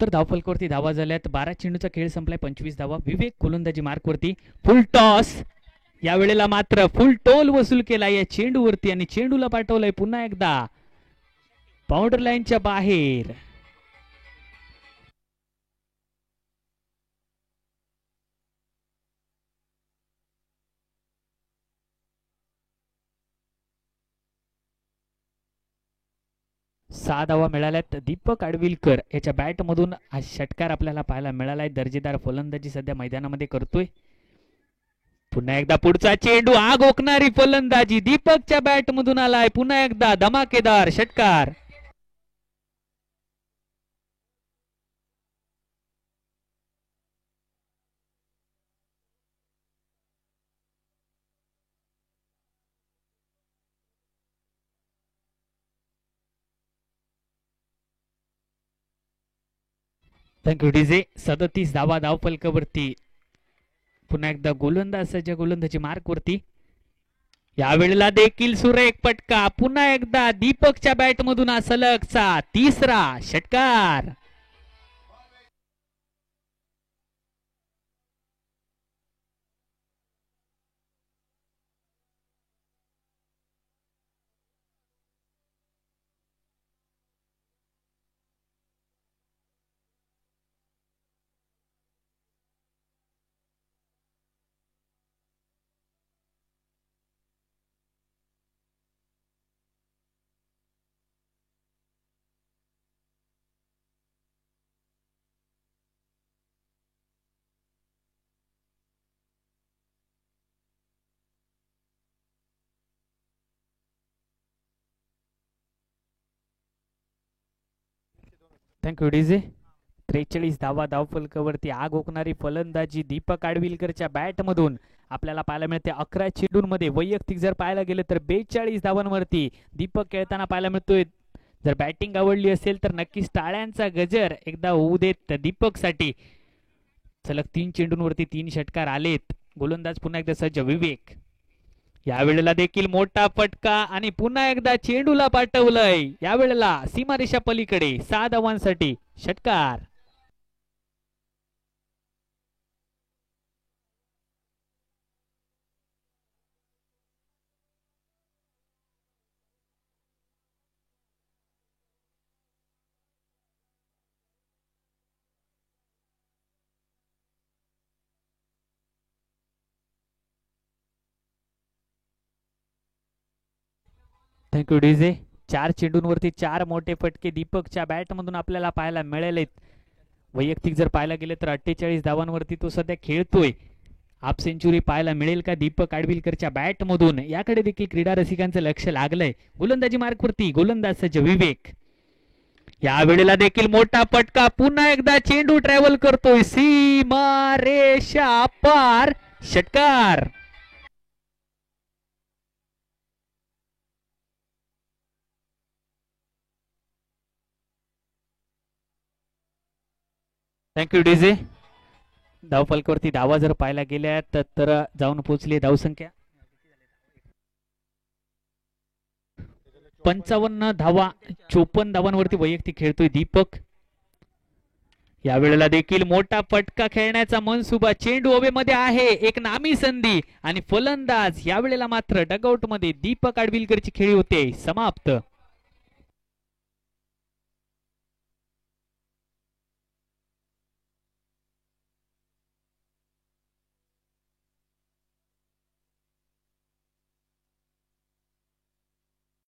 तर धावफलकावरती धावा झाल्यात. 12 चेंडूचा खेळ संपलाय. 25 धावा. विवेक गोलंदाजी मार्कवरती. फुल टॉस. यावेळेला मात्र फुल टोल वसूल केला या चेंडूवरती आणि चेंडूला पाठवलंय पुन्हा एकदा बाउंड्री लाईनच्या बाहेर. सहा धावा मिळाल्यात. दीपक आडविलकर याच्या बॅट मधून हा षटकार आपल्याला पाहायला मिळालाय. दर्जेदार फलंदाजी सध्या मैदानामध्ये करतोय. पुन्हा एकदा पुढचा चेंडू, आग ओकणारी फलंदाजी दीपकच्या बॅट मधून आलाय. पुन्हा एकदा धमाकेदार षटकार. Thank you DJ. 37 धावा धावफलकावरती. पुन्हा एकदा गोलंदाजाच्या गोलंदाजी मार्कवरती. यावेळेला देखील सुरेख पटका. पुन्हा एकदा दीपकच्या बॅट मधून हा सलगचा तिसरा षटकार. Thank you DJ. 43 धावा धावफलकावरती. आग ओकणारी फलंदाजी दीपक आडविलकरच्या बॅट मधून आपल्याला पाहायला मिळते. 11 चेंडूंमध्ये वैयक्तिक जर पाहायला गेलं तर 42 धावांवरती दीपक खेळताना पाहायला मिळतोय. जर बॅटिंग आवडली असेल तर नक्कीच टाळ्यांचा गजर एकदा होऊ देत दीपकसाठी. सलग 3 चेंडूंवरती 3 षटकार आलेत. गोलंदाज पुन्हा एकदा सज्ज विवेक. यावेळेला देखील मोठा फटका आणि पुन्हा एकदा चेंडूला पाठवलंय. यावेळेला सीमारेषा पलीकडे 6 धावांसाठी षटकार. Thank you DJ. 4 चेंडूंवरती 4 मोठे फटके दीपकच्या बॅट मधून आपल्याला पाहायला मिळालेत. वैयक्तिक जर पाहायला गेले तर 48 धावांवरती तो सध्या खेळतोय. हाफ सेंचुरी पाहायला मिळेल का दीपक आडविलकरच्या बॅट मधून, याकडे देखील क्रीडा रसिकांचं लक्ष लागलंय. गोलंदाजी मार्कवरती गोलंदाज सज्ज विवेक. यावेळेला देखील मोठा फटका. पुन्हा एकदा चेंडू ट्रॅव्हल करतोय सीमारेषा पार षटकार. Thank you DJ. धावफलकावरती धावा जर पाहायला गेल्या तर जाऊन पोहोचली धावसंख्या 55 धावा. 54 धावांवरती वैयक्तिक खेळतोय दीपक. यावेळेला देखील मोठा फटका खेळण्याचा मनसुबा. चेंडू हवेमध्ये आहे. एक नामी संधी आणि फलंदाज. यावेळेला मात्र डगआउट मध्ये दीपक आडविलकरची खेळी होते समाप्त.